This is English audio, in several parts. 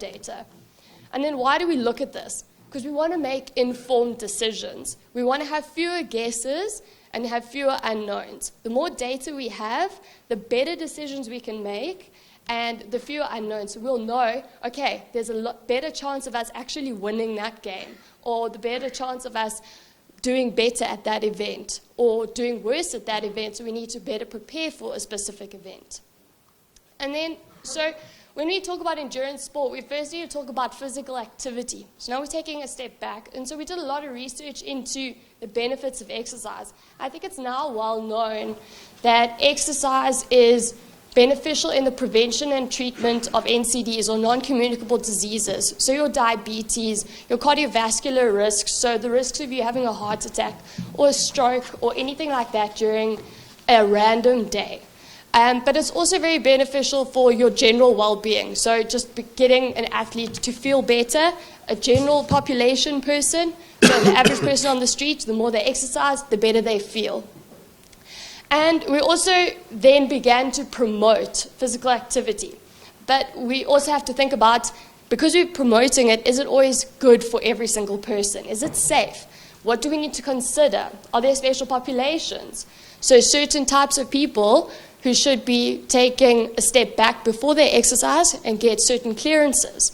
data. And then why do we look at this? Because we want to make informed decisions. We want to have fewer guesses and have fewer unknowns. The more data we have, the better decisions we can make, and the fewer unknowns. So we'll know, okay, there's a lot better chance of us actually winning that game, or the better chance of us doing better at that event, or doing worse at that event, so we need to better prepare for a specific event. And then, so when we talk about endurance sport, we first need to talk about physical activity. So now we're taking a step back, and so we did a lot of research into the benefits of exercise. I think it's now well known that exercise is beneficial in the prevention and treatment of NCDs, or non-communicable diseases. So your diabetes, your cardiovascular risks, so the risks of you having a heart attack or a stroke or anything like that during a random day. But it's also very beneficial for your general well-being. So just getting an athlete to feel better, a general population person, so the average person on the street, the more they exercise, the better they feel. And we also then began to promote physical activity. But we also have to think about, because we're promoting it, is it always good for every single person? Is it safe? What do we need to consider? Are there special populations? So certain types of people who should be taking a step back before they exercise and get certain clearances.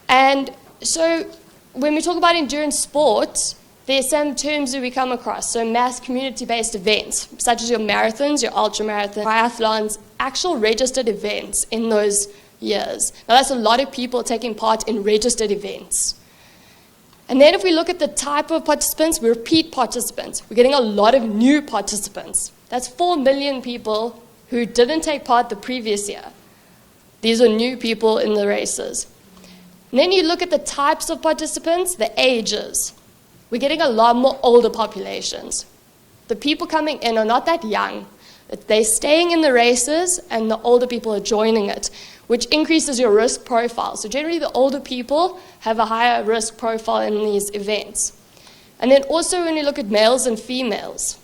And so when we talk about endurance sports, there's some terms that we come across. So mass community-based events, such as your marathons, your ultramarathons, triathlons, actual registered events in those years. Now that's a lot of people taking part in registered events. And then if we look at the type of participants, we repeat participants. We're getting a lot of new participants. That's 4 million people who didn't take part the previous year. These are new people in the races. And then you look at the types of participants, the ages. We're getting a lot more older populations. The people coming in are not that young. They're staying in the races, and the older people are joining it, which increases your risk profile. So generally, the older people have a higher risk profile in these events. And then also when you look at males and females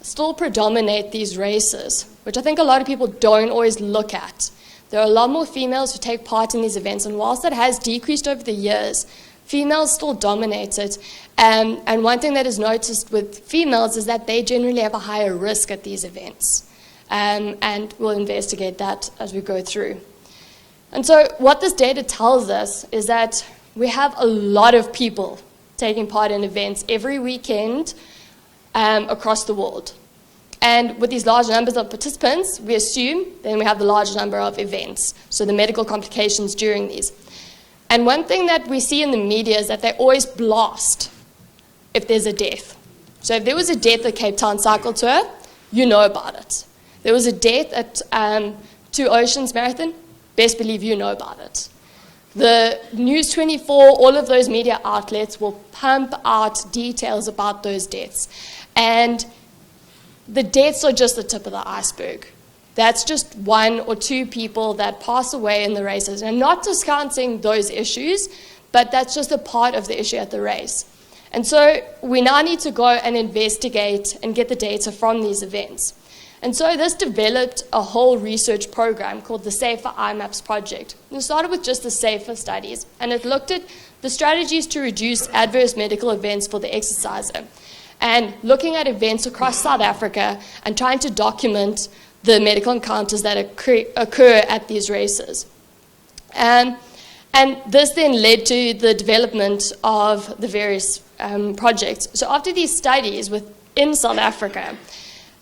still predominate these races, which I think a lot of people don't always look at. There are a lot more females who take part in these events, and whilst that has decreased over the years, females still dominate it. And one thing that is noticed with females is that they generally have a higher risk at these events. And we'll investigate that as we go through. And so what this data tells us is that we have a lot of people taking part in events every weekend across the world. And with these large numbers of participants, we assume then we have the large number of events, so the medical complications during these. And one thing that we see in the media is that they always blast if there's a death. So if there was a death at Cape Town Cycle Tour, you know about it. There was a death at Two Oceans Marathon, best believe you know about it. The News 24, all of those media outlets will pump out details about those deaths. And the deaths are just the tip of the iceberg. That's just 1 or 2 people that pass away in the races. And I'm not discounting those issues, but that's just a part of the issue at the race. And so we now need to go and investigate and get the data from these events. And so this developed a whole research program called the Safer IMAPS project. And it started with just the safer studies, and it looked at the strategies to reduce adverse medical events for the exerciser, and looking at events across South Africa and trying to document the medical encounters that occur at these races. And this then led to the development of the various projects. So after these studies within South Africa,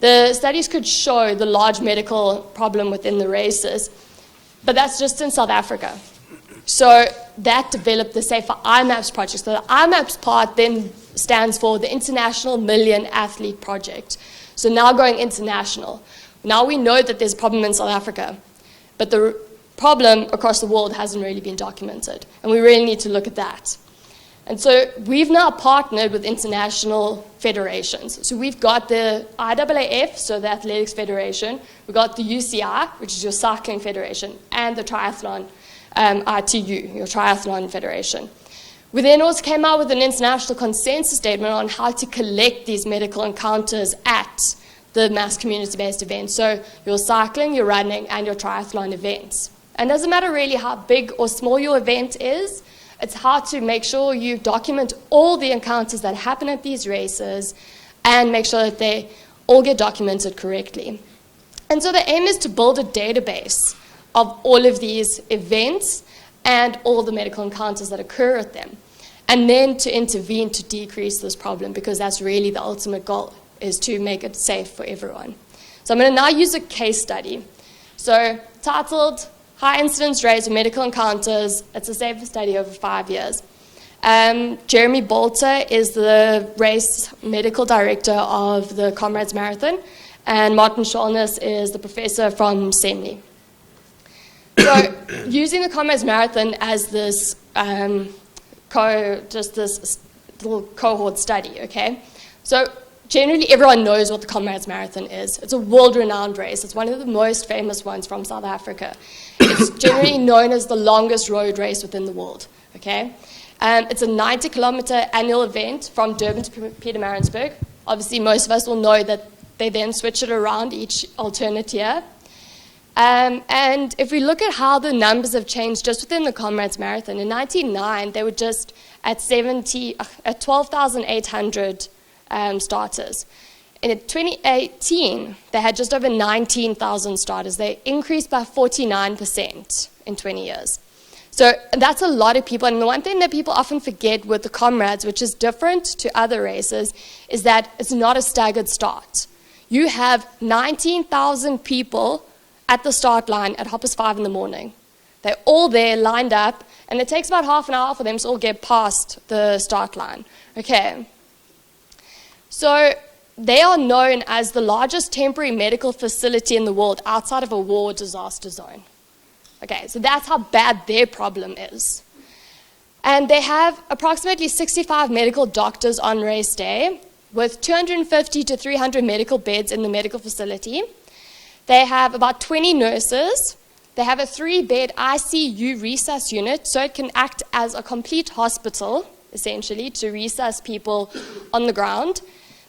the studies could show the large medical problem within the races, but that's just in South Africa. So that developed the Safer IMAPS project. So the IMAPS part then stands for the International Million Athlete Project. So now going international. Now we know that there's a problem in South Africa, but the problem across the world hasn't really been documented, and we really need to look at that. And so we've now partnered with international federations. So we've got the IAAF, so the Athletics Federation, we've got the UCI, which is your Cycling Federation, and the Triathlon, ITU, your Triathlon Federation. We then also came out with an international consensus statement on how to collect these medical encounters at the mass community-based events, so your cycling, your running, and your triathlon events. And it doesn't matter really how big or small your event is, it's how to make sure you document all the encounters that happen at these races and make sure that they all get documented correctly. And so the aim is to build a database of all of these events and all the medical encounters that occur at them, and then to intervene to decrease this problem, because that's really the ultimate goal, is to make it safe for everyone. So I'm going to now use a case study. So titled, High Incidence Rates of Medical Encounters. It's a safer study over 5 years. Jeremy Bolter is the race medical director of the Comrades Marathon, and Martin Scholness is the professor from SEMLI. So using the Comrades Marathon as this this little cohort study, okay? So generally everyone knows what the Comrades Marathon is. It's a world-renowned race. It's one of the most famous ones from South Africa. It's generally known as the longest road race within the world, okay? It's a 90-kilometer annual event from Durban to Pietermaritzburg. Obviously, most of us will know that they then switch it around each alternate year. And if we look at how the numbers have changed just within the Comrades Marathon, in 1999, they were just at 12,800 starters. And in 2018, they had just over 19,000 starters. They increased by 49% in 20 years. So that's a lot of people. And the one thing that people often forget with the Comrades, which is different to other races, is that it's not a staggered start. You have 19,000 people at the start line at 5:30 in the morning. They're all there lined up, and it takes about half an hour for them to all get past the start line. Okay. So they are known as the largest temporary medical facility in the world outside of a war disaster zone. Okay, so that's how bad their problem is. And they have approximately 65 medical doctors on race day, with 250 to 300 medical beds in the medical facility. They have about 20 nurses. They have a 3-bed ICU resus unit, so it can act as a complete hospital, essentially, to resus people on the ground.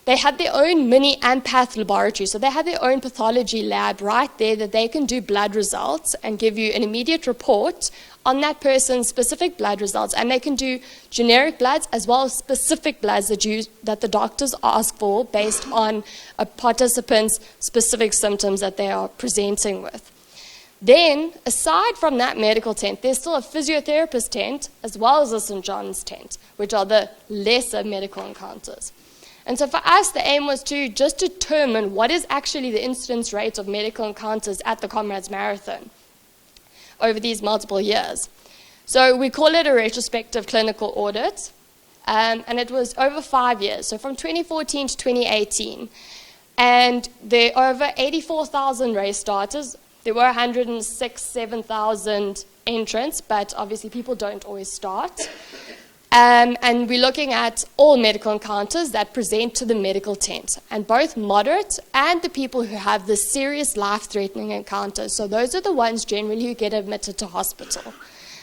They have their own mini Ampath laboratory, so they have their own pathology lab right there that they can do blood results and give you an immediate report on that person's specific blood results, and they can do generic bloods as well as specific bloods that the doctors ask for based on a participant's specific symptoms that they are presenting with. Then, aside from that medical tent, there's still a physiotherapist tent as well as a St. John's tent, which are the lesser medical encounters. And so for us, the aim was to just determine what is actually the incidence rate of medical encounters at the Comrades Marathon over these multiple years. So we call it a retrospective clinical audit, and it was over 5 years, so from 2014 to 2018. And there are over 84,000 race starters. There were 106,000 entrants, but obviously people don't always start. And we're looking at all medical encounters that present to the medical tent, and both moderate and the people who have the serious life-threatening encounters. So those are the ones generally who get admitted to hospital.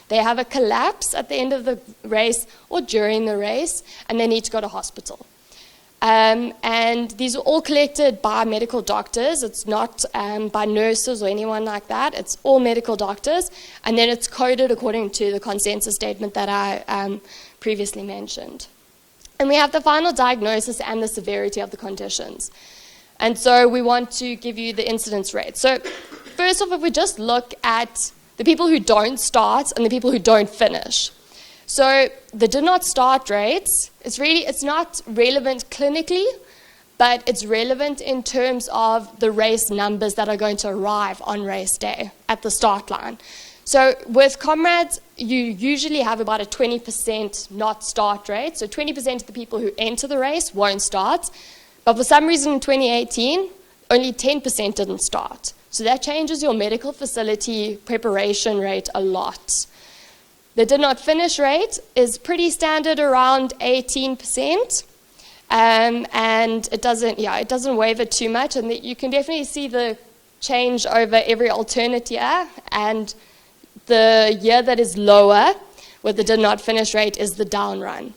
They have a collapse at the end of the race or during the race, and they need to go to hospital. And these are all collected by medical doctors. It's not by nurses or anyone like that. It's all medical doctors, and then it's coded according to the consensus statement that I previously mentioned. And we have the final diagnosis and the severity of the conditions. And so we want to give you the incidence rate. So first off, if we just look at the people who don't start and the people who don't finish. So the did not start rates, it's not relevant clinically, but it's relevant in terms of the race numbers that are going to arrive on race day at the start line. So with Comrades, you usually have about a 20% not start rate. So 20% of the people who enter the race won't start. But for some reason in 2018, only 10% didn't start. So that changes your medical facility preparation rate a lot. The did not finish rate is pretty standard, around 18%. And it doesn't waver too much. And you can definitely see the change over every alternate year. And the year that is lower with the did not finish rate is the down run,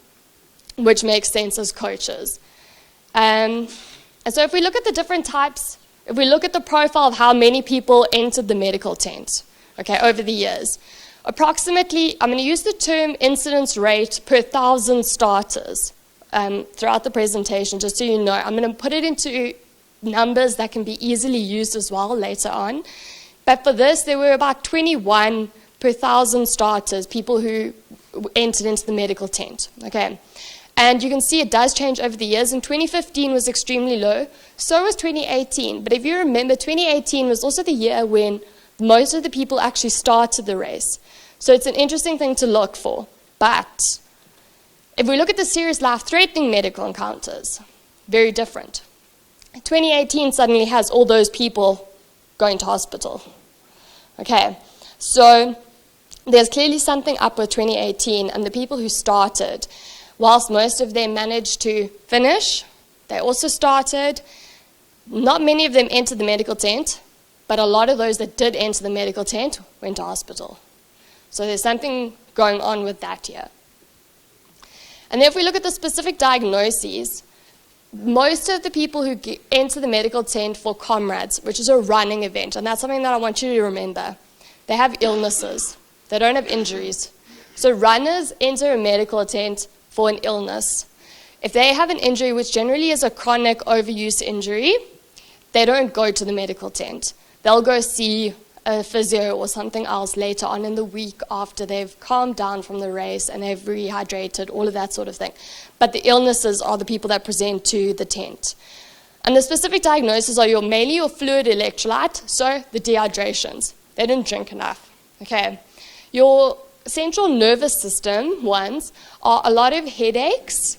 which makes sense as coaches. And so if we look at the different types, if we look at the profile of how many people entered the medical tent, okay, over the years. Approximately, I'm going to use the term incidence rate per 1,000 starters throughout the presentation, just so you know. I'm going to put it into numbers that can be easily used as well later on. But for this, there were about 21 per 1,000 starters, people who entered into the medical tent, okay? And you can see it does change over the years, and 2015 was extremely low, so was 2018. But if you remember, 2018 was also the year when most of the people actually started the race. So it's an interesting thing to look for. But if we look at the serious life-threatening medical encounters, very different. 2018 suddenly has all those people going to hospital. Okay, so there's clearly something up with 2018, and the people who started, whilst most of them managed to finish, they also started. Not many of them entered the medical tent, but a lot of those that did enter the medical tent went to hospital. So there's something going on with that here. And then if we look at the specific diagnoses, most of the people who enter the medical tent for comrades, which is a running event, and that's something that I want you to remember, they have illnesses. They don't have injuries. So runners enter a medical tent for an illness. If they have an injury, which generally is a chronic overuse injury, they don't go to the medical tent. They'll go see a physio or something else later on in the week after they've calmed down from the race and they've rehydrated, all of that sort of thing. But the illnesses are the people that present to the tent. And the specific diagnoses are mainly your fluid electrolyte, so the dehydrations. They didn't drink enough. Okay. Your central nervous system ones are a lot of headaches,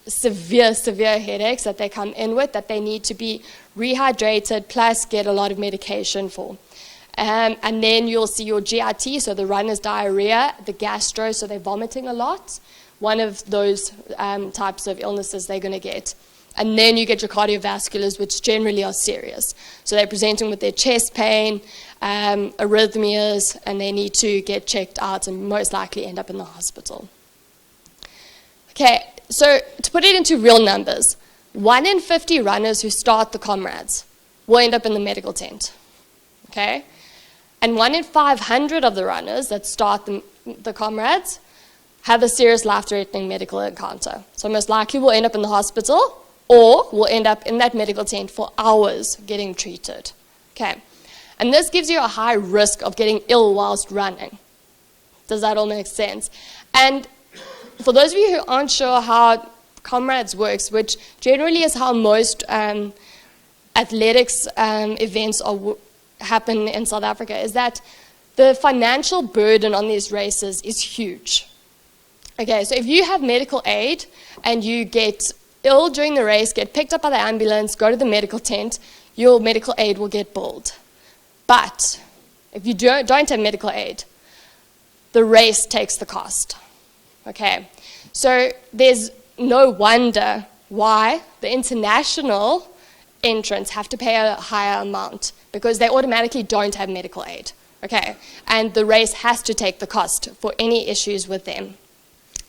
severe headaches that they come in with that they need to be rehydrated plus get a lot of medication for. And then you'll see your GIT, so the runner's diarrhea, the gastro, so they're vomiting a lot. One of those types of illnesses they're going to get. And then you get your cardiovasculars, which generally are serious. So they're presenting with their chest pain, arrhythmias, and they need to get checked out and most likely end up in the hospital. Okay, so to put it into real numbers, 1 in 50 runners who start the comrades will end up in the medical tent. Okay? And 1 in 500 of the runners that start the comrades have a serious life-threatening medical encounter. So most likely will end up in the hospital or will end up in that medical tent for hours getting treated. Okay. And this gives you a high risk of getting ill whilst running. Does that all make sense? And for those of you who aren't sure how comrades works, which generally is how most athletics events happen in South Africa, is that the financial burden on these races is huge. Okay, so if you have medical aid and you get ill during the race, get picked up by the ambulance, go to the medical tent, your medical aid will get billed. But if you don't have medical aid, the race takes the cost. Okay, so there's no wonder why the international entrants have to pay a higher amount, because they automatically don't have medical aid, okay? And the race has to take the cost for any issues with them.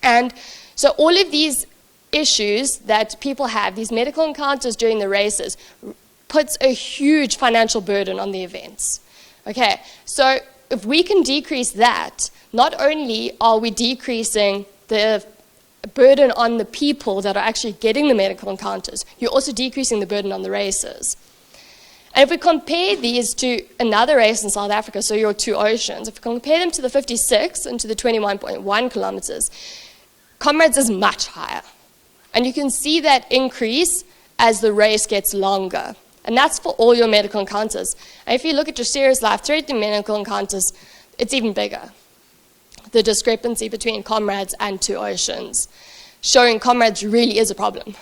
And so all of these issues that people have, these medical encounters during the races, puts a huge financial burden on the events, okay? So if we can decrease that, not only are we decreasing the burden on the people that are actually getting the medical encounters, you're also decreasing the burden on the races. And if we compare these to another race in South Africa, so your two oceans, if we compare them to the 56 and to the 21.1 kilometers, comrades is much higher. And you can see that increase as the race gets longer. And that's for all your medical encounters. And if you look at your serious life-threatening medical encounters, it's even bigger. The discrepancy between comrades and two oceans, showing comrades really is a problem.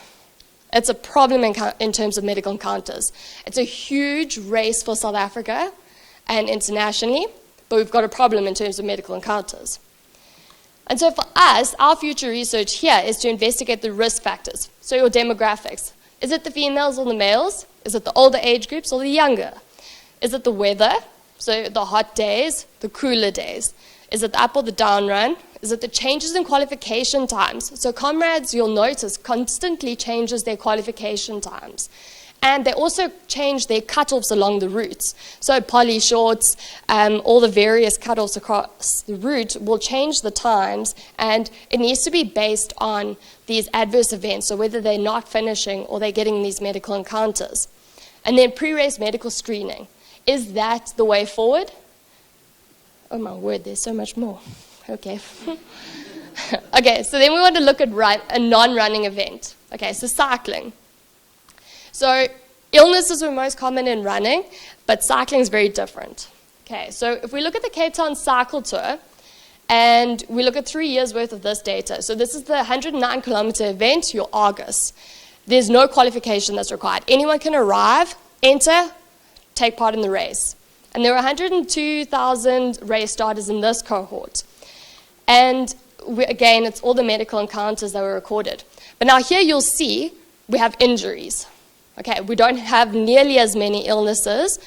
It's a problem in terms of medical encounters. It's a huge race for South Africa and internationally, but we've got a problem in terms of medical encounters. And so for us, our future research here is to investigate the risk factors. So your demographics. Is it the females or the males? Is it the older age groups or the younger? Is it the weather? So the hot days, the cooler days. Is it the up or the down run? Is it the changes in qualification times? So comrades, you'll notice, constantly changes their qualification times. And they also change their cutoffs along the routes. So poly shorts, all the various cutoffs across the route will change the times, and it needs to be based on these adverse events, so whether they're not finishing or they're getting these medical encounters. And then pre-race medical screening. Is that the way forward? Oh my word, there's so much more. Okay. Okay, so then we want to look at a non-running event. Okay, so cycling. So illnesses were most common in running, but cycling is very different. Okay, so if we look at the Cape Town Cycle Tour, and we look at 3 years' worth of this data. So this is the 109-kilometer event, your Argus. There's no qualification that's required. Anyone can arrive, enter, take part in the race. And there were 102,000 race starters in this cohort. And again, it's all the medical encounters that were recorded. But now here you'll see we have injuries. Okay, we don't have nearly as many illnesses,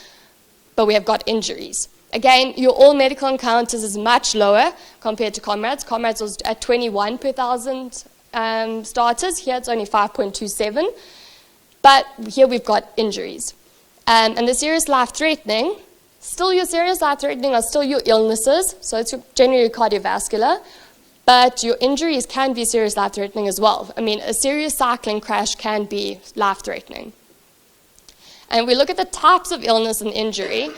but we have got injuries. Again, your all medical encounters is much lower compared to Comrades. Comrades was at 21 per 1,000 starters. Here it's only 5.27. But here we've got injuries. And the serious life-threatening, still your serious life-threatening are still your illnesses, so it's generally cardiovascular, but your injuries can be serious life-threatening as well. I mean, a serious cycling crash can be life-threatening. And we look at the types of illness and injury.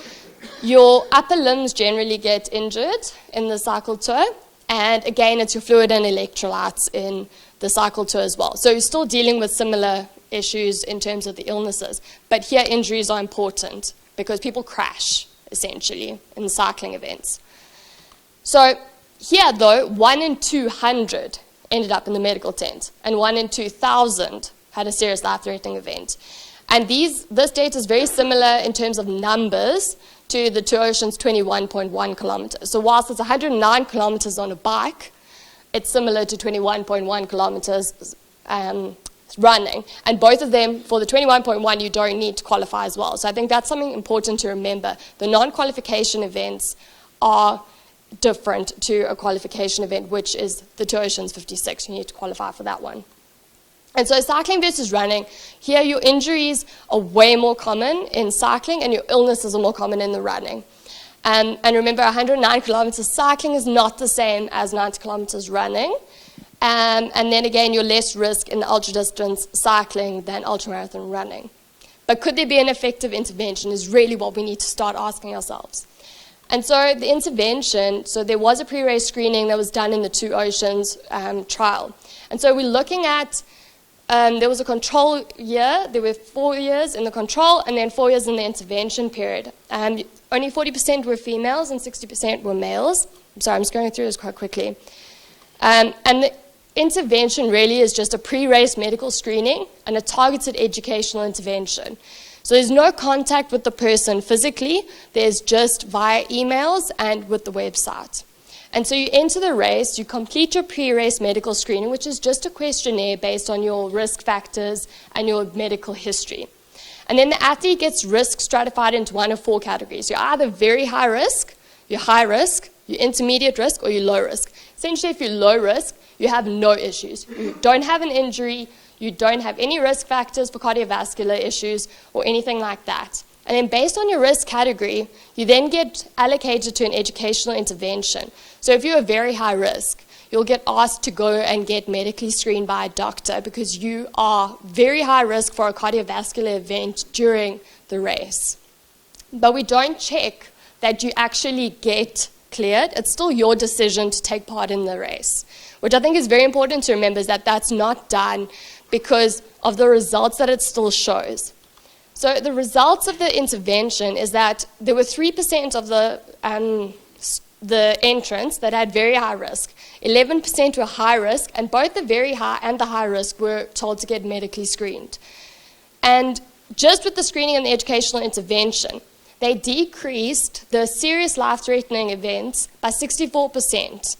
Your upper limbs generally get injured in the cycle tour, and again, it's your fluid and electrolytes in the cycle tour as well. So you're still dealing with similar issues in terms of the illnesses, but here injuries are important because people crash, essentially, in the cycling events. So here, though, 1 in 200 ended up in the medical tent, and 1 in 2,000 had a serious life-threatening event. And this data is very similar in terms of numbers to the Two Oceans 21.1 kilometers. So whilst it's 109 kilometers on a bike, it's similar to 21.1 kilometers running. And both of them, for the 21.1, you don't need to qualify as well. So I think that's something important to remember. The non-qualification events are different to a qualification event, which is the Two Oceans 56. You need to qualify for that one. And so cycling versus running, here your injuries are way more common in cycling and your illnesses are more common in the running. And remember, 109 kilometers cycling is not the same as 90 kilometers running. And then again, you're less risk in the ultra-distance cycling than ultramarathon running. But could there be an effective intervention is really what we need to start asking ourselves. And so the intervention, so there was a pre-race screening that was done in the Two Oceans trial. And so we're looking at, there was a control year, there were 4 years in the control and then 4 years in the intervention period. Only 40% were females and 60% were males. I'm sorry, I'm just going through this quite quickly. And the intervention really is just a pre-race medical screening and a targeted educational intervention. So there's no contact with the person physically, there's just via emails and with the website. And so you enter the race, you complete your pre-race medical screening, which is just a questionnaire based on your risk factors and your medical history. And then the athlete gets risk stratified into 1 of 4 categories. You're either very high risk, you're high risk, you're intermediate risk, or you're low risk. Essentially, if you're low risk, you have no issues. You don't have an injury, you don't have any risk factors for cardiovascular issues or anything like that. And then based on your risk category, you then get allocated to an educational intervention. So if you're a very high risk, you'll get asked to go and get medically screened by a doctor because you are very high risk for a cardiovascular event during the race. But we don't check that you actually get cleared. It's still your decision to take part in the race, which I think is very important to remember, is that that's not done because of the results that it still shows. So the results of the intervention is that there were 3% of the entrants that had very high risk. 11% were high risk, and both the very high and the high risk were told to get medically screened. And just with the screening and the educational intervention, they decreased the serious life-threatening events by 64%,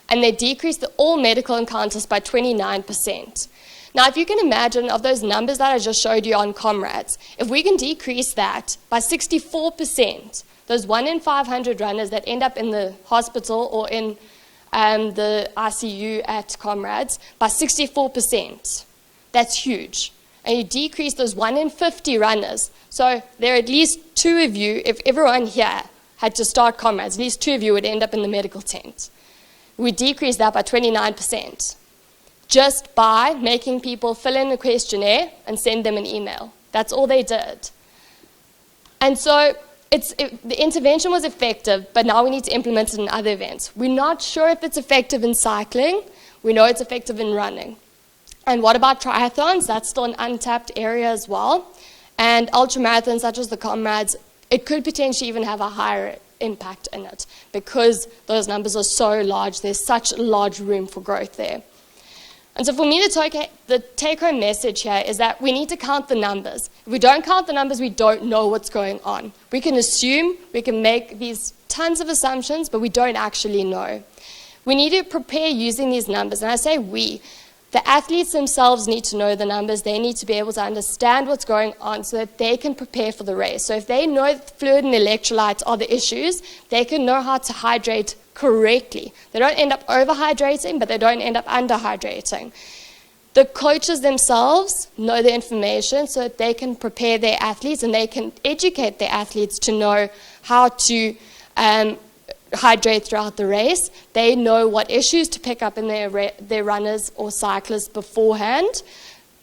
and they decreased the all medical encounters by 29%. Now, if you can imagine, of those numbers that I just showed you on Comrades, if we can decrease that by 64%, those 1 in 500 runners that end up in the hospital or in the ICU at Comrades, by 64%, that's huge. and you decrease those 1 in 50 runners, so there are at least 2 of you, if everyone here had to start comrades, at least 2 of you would end up in the medical tent. We decreased that by 29%, just by making people fill in a questionnaire and send them an email. That's all they did. And so the intervention was effective, but now we need to implement it in other events. We're not sure if it's effective in cycling. We know it's effective in running. And what about triathlons? That's still an untapped area as well. And ultramarathons, such as the Comrades, it could potentially even have a higher impact in it because those numbers are so large. There's such large room for growth there. And so for me, the take-home message here is that we need to count the numbers. If we don't count the numbers, we don't know what's going on. We can assume, we can make these tons of assumptions, but we don't actually know. We need to prepare using these numbers, and I say we. The athletes themselves need to know the numbers. They need to be able to understand what's going on so that they can prepare for the race. So if they know that fluid and electrolytes are the issues, they can know how to hydrate correctly. They don't end up overhydrating, but they don't end up underhydrating. The coaches themselves know the information so that they can prepare their athletes and they can educate their athletes to know how to hydrate throughout the race. They know what issues to pick up in their runners or cyclists beforehand.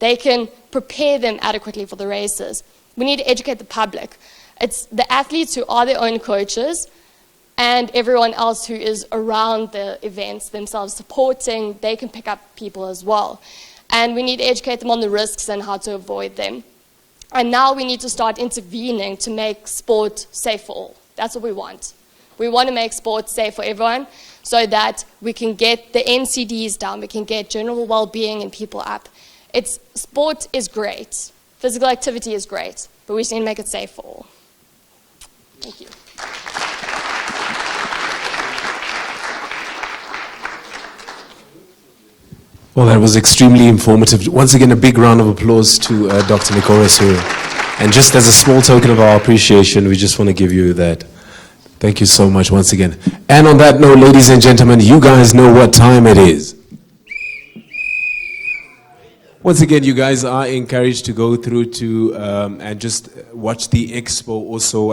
They can prepare them adequately for the races. We need to educate the public. It's the athletes who are their own coaches and everyone else who is around the events themselves supporting, they can pick up people as well. And we need to educate them on the risks and how to avoid them. And now we need to start intervening to make sport safe for all. That's what we want. We want to make sport safe for everyone so that we can get the NCDs down, we can get general well-being and people up. Sport is great, physical activity is great, but we just need to make it safe for all. Thank you. Well, that was extremely informative. Once again, a big round of applause to Dr. Nicola Sewry. And just as a small token of our appreciation, we just want to give you that. Thank you so much once again. And on that note, ladies and gentlemen, you guys know what time it is. Once again, you guys are encouraged to go through to and just watch the expo also.